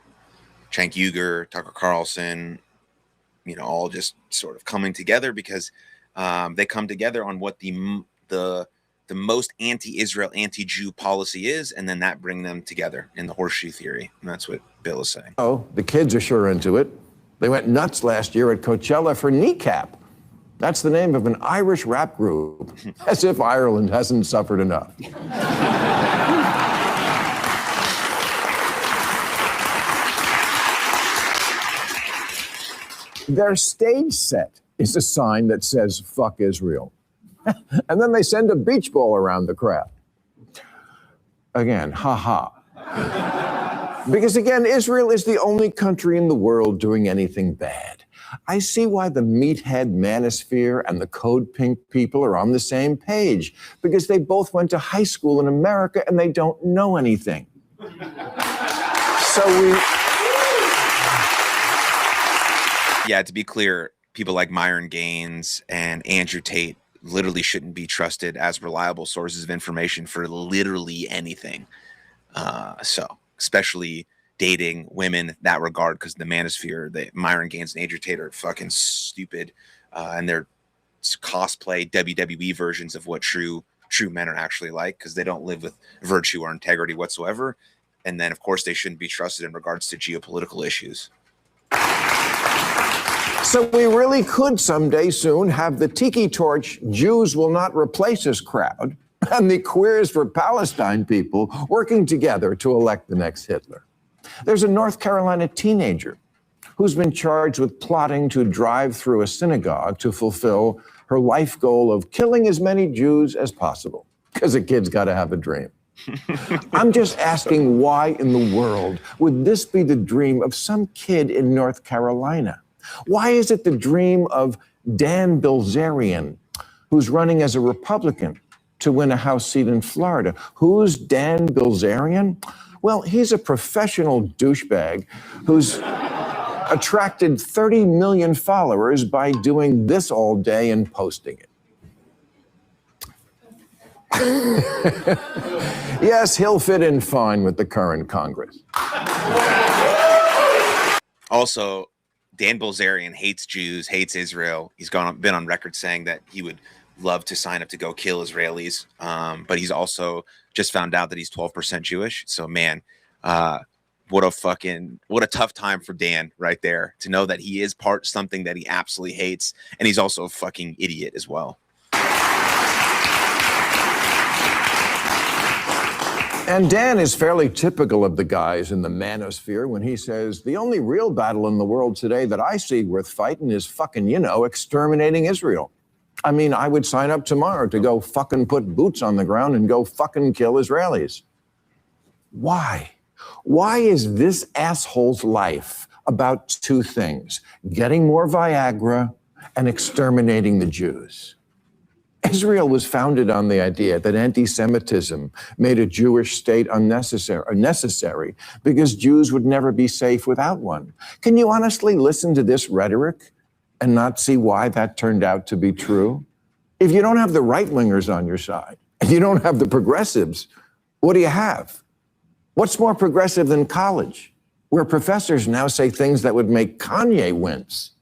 Cenk Uygur, Tucker Carlson, all just sort of coming together because they come together on what the the most anti-Israel, anti-Jew policy is, and then that bring them together in the horseshoe theory. And that's what Bill is saying. Oh, the kids are sure into it. They went nuts last year at Coachella for Kneecap. That's the name of an Irish rap group, as if Ireland hasn't suffered enough. Their stage set is a sign that says, fuck Israel. And then they send a beach ball around the crowd. Again, ha-ha. Because again, Israel is the only country in the world doing anything bad. I see why the meathead manosphere and the Code Pink people are on the same page, because they both went to high school in America and they don't know anything. Yeah, to be clear, people like Myron Gaines and Andrew Tate literally shouldn't be trusted as reliable sources of information for literally anything. So especially dating women that regard, because the manosphere, the Myron Gaines and Andrew Tate are fucking stupid, and they're cosplay WWE versions of what true men are actually like, because they don't live with virtue or integrity whatsoever. And then, of course, they shouldn't be trusted in regards to geopolitical issues. So we really could someday soon have the tiki torch Jews will not replace us crowd and the Queers for Palestine people working together to elect the next Hitler. There's a North Carolina teenager who's been charged with plotting to drive through a synagogue to fulfill her life goal of killing as many Jews as possible, because a kid's got to have a dream. I'm just asking, why in the world would this be the dream of some kid in North Carolina? Why is it the dream of Dan Bilzerian, who's running as a Republican to win a House seat in Florida? Who's Dan Bilzerian? Well, he's a professional douchebag who's attracted 30 million followers by doing this all day and posting it. Yes, he'll fit in fine with the current Congress. Also, Dan Bilzerian hates Jews, hates Israel. He's been on record saying that he would love to sign up to go kill Israelis. But he's also just found out that he's 12% Jewish. So, man, what a tough time for Dan right there, to know that he is part something that he absolutely hates. And he's also a fucking idiot as well. And Dan is fairly typical of the guys in the manosphere when he says, the only real battle in the world today that I see worth fighting is fucking, exterminating Israel. I mean, I would sign up tomorrow to go fucking put boots on the ground and go fucking kill Israelis. Why? Why is this asshole's life about two things? Getting more Viagra and exterminating the Jews. Israel was founded on the idea that anti-Semitism made a Jewish state unnecessary because Jews would never be safe without one. Can you honestly listen to this rhetoric and not see why that turned out to be true? If you don't have the right-wingers on your side, and you don't have the progressives, what do you have? What's more progressive than college, where professors now say things that would make Kanye wince?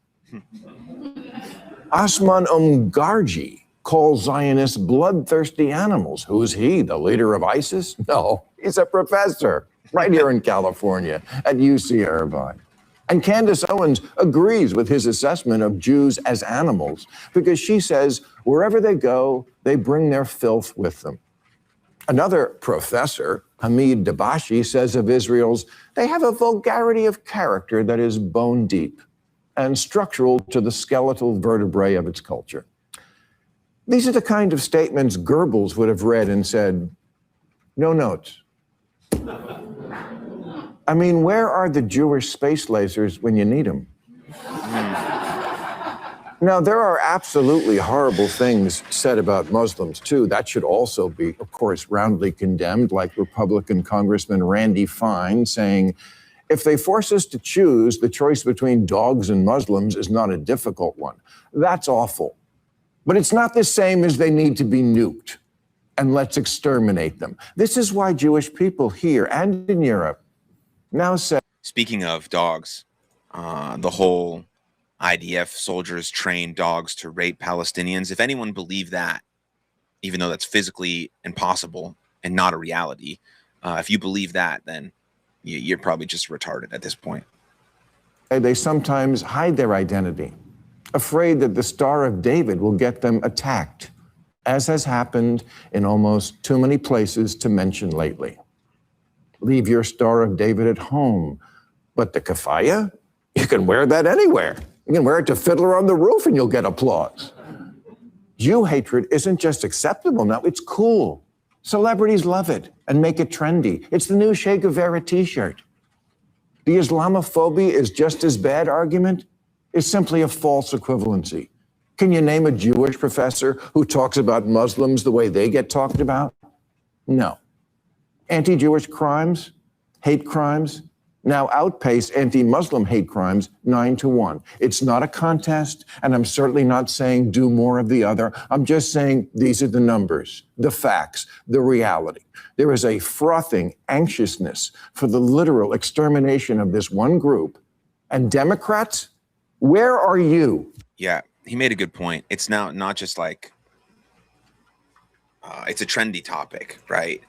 Osman Omgarji calls Zionists bloodthirsty animals. Who's he, the leader of ISIS? No, he's a professor right here in California at UC Irvine. And Candace Owens agrees with his assessment of Jews as animals, because she says wherever they go, they bring their filth with them. Another professor, Hamid Dabashi, says of Israel's, they have a vulgarity of character that is bone deep and structural to the skeletal vertebrae of its culture. These are the kind of statements Goebbels would have read and said, no notes. I mean, where are the Jewish space lasers when you need them? Now, there are absolutely horrible things said about Muslims, too. That should also be, of course, roundly condemned, like Republican Congressman Randy Fine saying, if they force us to choose, the choice between dogs and Muslims is not a difficult one. That's awful. But it's not the same as they need to be nuked, and let's exterminate them. This is why Jewish people here and in Europe now say... Speaking of dogs, the whole IDF soldiers train dogs to rape Palestinians. If anyone believed that, even though that's physically impossible and not a reality. If you believe that, then you're probably just retarded at this point. They sometimes hide their identity, afraid that the Star of David will get them attacked, as has happened in almost too many places to mention lately. Leave your Star of David at home, but the keffiyeh, you can wear that anywhere. You can wear it to Fiddler on the Roof and you'll get applause. Jew hatred isn't just acceptable now, it's cool. Celebrities love it and make it trendy. It's the new Che Guevara t-shirt. The Islamophobia is just as bad argument is simply a false equivalency. Can you name a Jewish professor who talks about Muslims the way they get talked about? No. Anti-Jewish crimes, hate crimes, now outpace anti-Muslim hate crimes 9-1. It's not a contest, and I'm certainly not saying do more of the other. I'm just saying these are the numbers, the facts, the reality. There is a frothing anxiousness for the literal extermination of this one group. And Democrats, where are you? Yeah, he made a good point. It's now not just like, it's a trendy topic, right?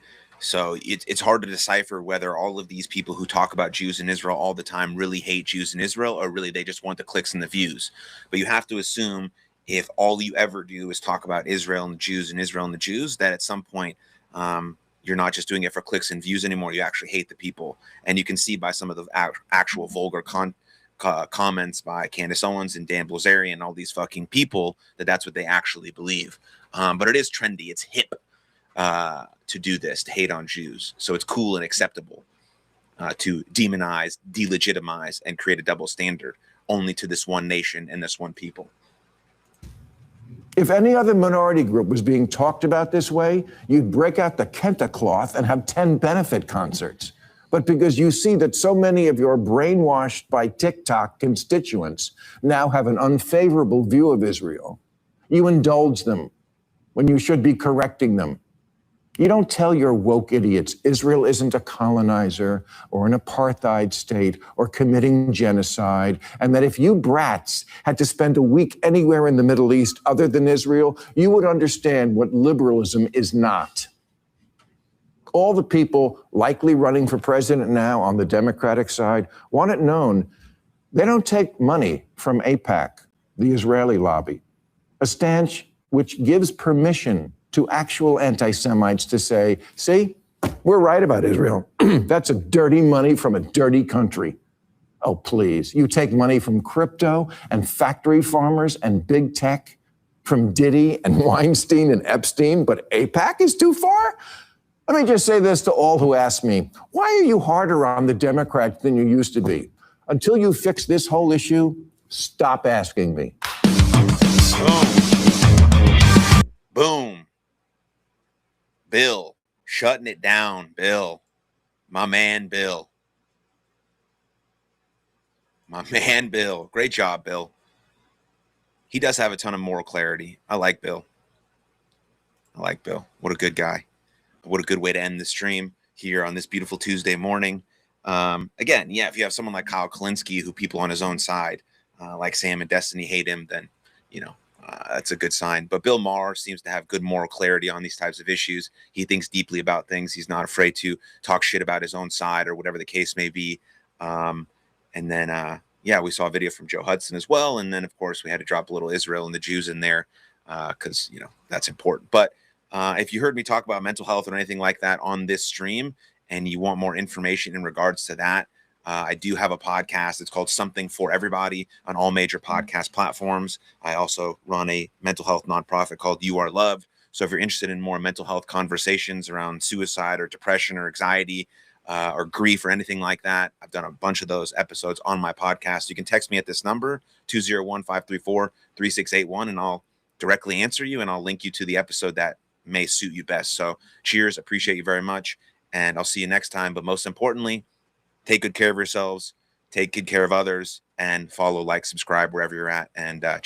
So it's hard to decipher whether all of these people who talk about Jews in Israel all the time really hate Jews in Israel, or really they just want the clicks and the views. But you have to assume if all you ever do is talk about Israel and the Jews and Israel and the Jews, that at some point you're not just doing it for clicks and views anymore. You actually hate the people. And you can see by some of the actual vulgar comments by Candace Owens and Dan Bilzerian and all these fucking people that that's what they actually believe. But it is trendy. It's hip. To do this, to hate on Jews. So it's cool and acceptable to demonize, delegitimize, and create a double standard only to this one nation and this one people. If any other minority group was being talked about this way, you'd break out the kente cloth and have 10 benefit concerts. But because you see that so many of your brainwashed by TikTok constituents now have an unfavorable view of Israel, you indulge them when you should be correcting them. You don't tell your woke idiots Israel isn't a colonizer or an apartheid state or committing genocide, and that if you brats had to spend a week anywhere in the Middle East other than Israel, you would understand what liberalism is not. All the people likely running for president now on the Democratic side want it known they don't take money from AIPAC, the Israeli lobby, a stance which gives permission to actual anti-Semites to say, see, we're right about Israel. That's a dirty money from a dirty country. Oh, please. You take money from crypto and factory farmers and big tech, from Diddy and Weinstein and Epstein, but AIPAC is too far? Let me just say this to all who ask me, why are you harder on the Democrats than you used to be? Until you fix this whole issue, stop asking me. Boom. Bill, shutting it down, Bill. My man, Bill. My man, Bill. Great job, Bill. He does have a ton of moral clarity. I like Bill. I like Bill. What a good guy. What a good way to end the stream here on this beautiful Tuesday morning. Again, yeah, if you have someone like Kyle Kalinske, who people on his own side, like Sam and Destiny, hate him, then, you know, that's a good sign. But Bill Maher seems to have good moral clarity on these types of issues. He thinks deeply about things. He's not afraid to talk shit about his own side or whatever the case may be. And then, yeah, we saw a video from Joe Hudson as well. And then, of course, we had to drop a little Israel and the Jews in there because, you know, that's important. But if you heard me talk about mental health or anything like that on this stream and you want more information in regards to that, I do have a podcast. It's called Something for Everybody on all major podcast platforms. I also run a mental health nonprofit called You Are Loved. So if you're interested in more mental health conversations around suicide or depression or anxiety or grief or anything like that, I've done a bunch of those episodes on my podcast. You can text me at this number, 201-534-3681, and I'll directly answer you and I'll link you to the episode that may suit you best. So cheers. Appreciate you very much. And I'll see you next time. But most importantly, take good care of yourselves, take good care of others, and follow, like, subscribe wherever you're at. And cheers.